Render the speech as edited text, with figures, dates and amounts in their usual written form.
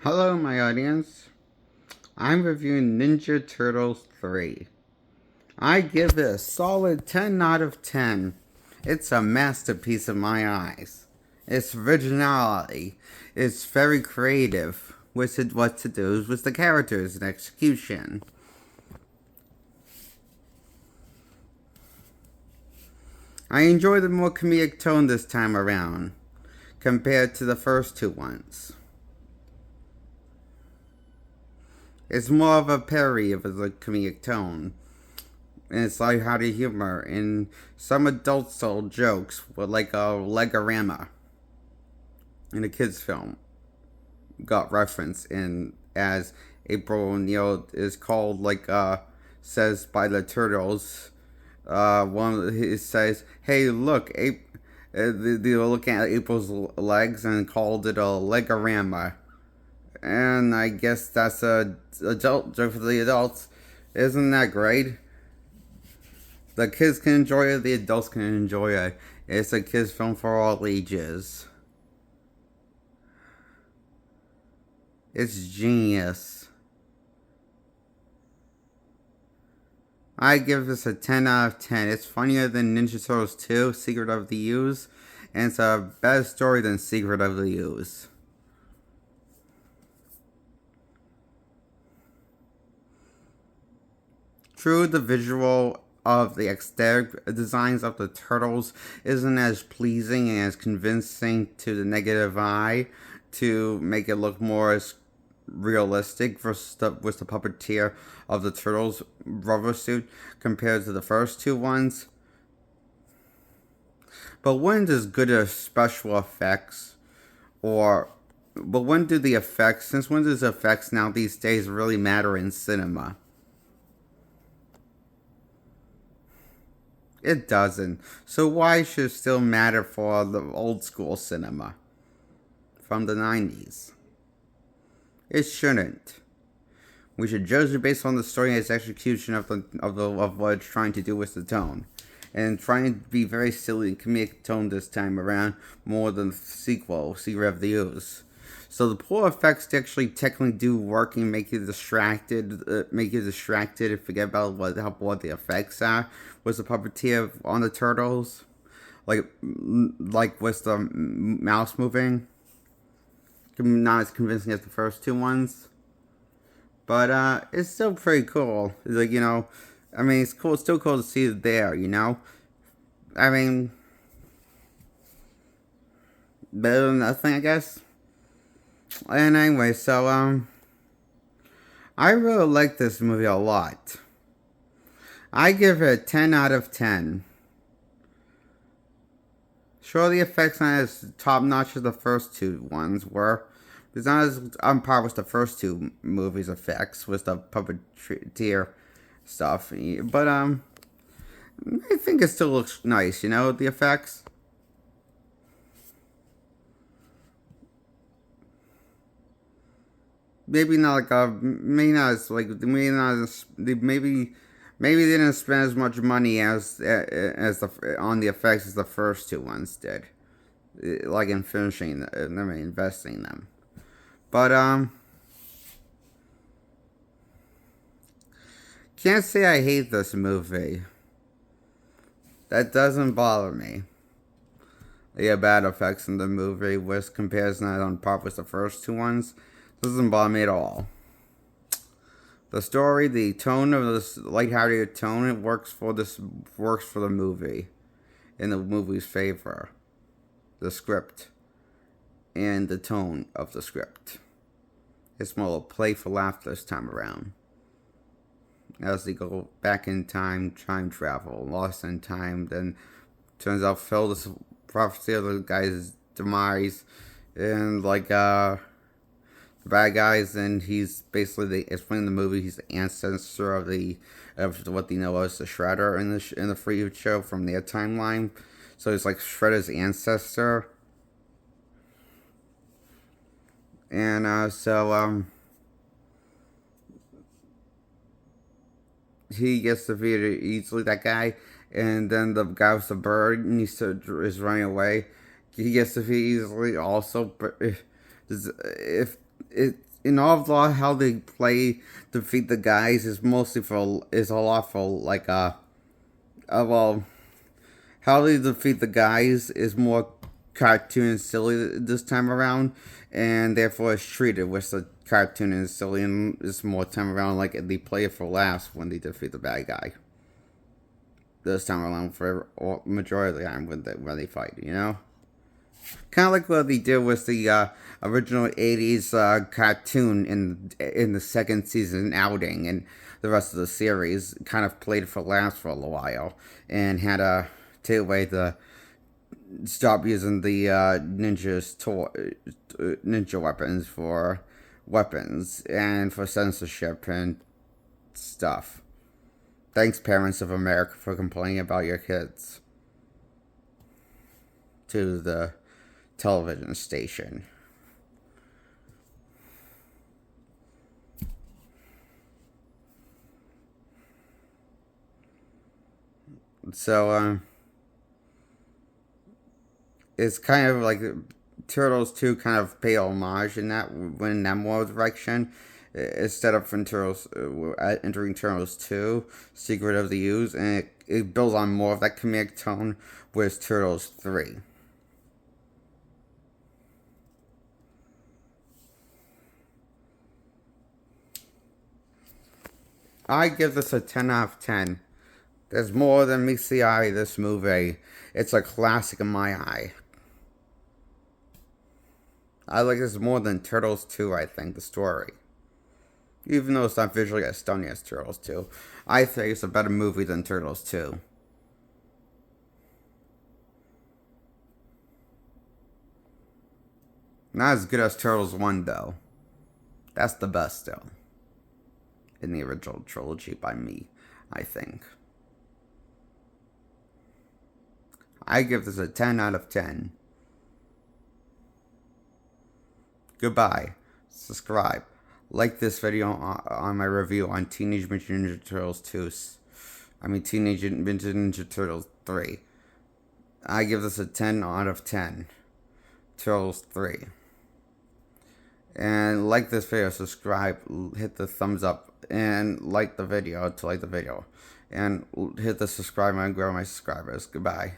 Hello, my audience. I'm reviewing Ninja Turtles 3. I give it a solid 10 out of 10. It's a masterpiece in my eyes. Its originality is very creative with what to do with the characters and execution. I enjoy the more comedic tone this time around compared to the first two ones. It's more of a parody of the comedic tone, and it's lighthearted humor, and some adult style jokes with like a Legorama in a kids' film got referenced in as April O'Neil is called says by the turtles. One he says, "Hey, look, they were looking at April's legs and called it a Legorama." And I guess that's a adult joke for the adults. Isn't that great? The kids can enjoy it, the adults can enjoy it. It's a kids' film for all ages. It's genius. I give this a 10 out of 10. It's funnier than Ninja Turtles 2, Secret of the Ooze, and it's a better story than Secret of the Ooze. True, the visual of the aesthetic designs of the turtles isn't as pleasing and as convincing to the negative eye to make it look more as realistic with the puppeteer of the turtles rubber suit compared to the first two ones. But when does good as special effects or but when do the effects since when does effects now these days really matter in cinema? It doesn't. So why should it still matter for the old school cinema from the 90s? It shouldn't. We should judge it based on the story and its execution of what it's trying to do with the tone. And trying to be very silly and comedic tone this time around more than the sequel, Secret of the Ooze. So the poor effects actually technically do work and make you distracted, and forget about what the effects are. Was the puppeteer on the turtles, like was the mouse moving? Not as convincing as the first two ones, but it's still pretty cool. I mean, it's cool. It's still cool to see it there. I mean, better than nothing, I guess. And anyway, so I really like this movie a lot. I give it a 10 out of 10. Sure, the effects aren't as top notch as the first two ones were. It's not as on par with the first two movies' effects with the puppeteer stuff. But I think it still looks nice. The effects. Maybe not like a maybe not as like maybe not as maybe they didn't spend as much money as the on the effects as the first two ones did, like in finishing them, investing them. But can't say I hate this movie. That doesn't bother me. The bad effects in the movie with comparison not on par with the first two ones doesn't bother me at all. The story, the tone of this lighthearted tone, it works for the movie, in the movie's favor. The script and the tone of the script. It's more playful laugh this time around. As they go back in time travel, lost in time, then turns out Phil is prophecy of the guy's demise, and the bad guys, and he's basically explaining the movie. He's the ancestor of what they know as the Shredder in the free show from their timeline. So he's like Shredder's ancestor, and he gets defeated easily. That guy, and then the guy with the bird, and is running away. He gets defeated easily also, but if it in all of how they play defeat the guys is mostly is a lot for like well, how they defeat the guys is more cartoon and silly this time around, and therefore it's treated with the cartoon and silly, and it's more time around like they play it for laughs when they defeat the bad guy. This time around, for majority of the time when they fight, you know. Kind of like what they did with the original '80s cartoon in the second season outing, and the rest of the series kind of played for laughs for a while, and had a take away the stop using the ninja weapons for weapons and for censorship and stuff. Thanks, parents of America, for complaining about your kids to the television station. So, it's kind of like Turtles 2 kind of pay homage in that more direction. Instead of from Turtles, entering Turtles 2, Secret of the Ooze, and it builds on more of that comedic tone with Turtles 3. I give this a 10 out of 10. There's more than meets the eye, this movie. It's a classic in my eye. I like this more than Turtles 2, I think, the story. Even though it's not visually as stunning as Turtles 2, I think it's a better movie than Turtles 2. Not as good as Turtles 1, though. That's the best, though. In the original trilogy by me, I think. I give this a 10 out of 10. Goodbye. Subscribe. Like this video on my review on Teenage Mutant Ninja Turtles 2. Teenage Mutant Ninja Turtles 3. I give this a 10 out of 10. Turtles 3. And like this video, subscribe, hit the thumbs up, and like the video to like the video. And hit the subscribe button and grow my subscribers. Goodbye.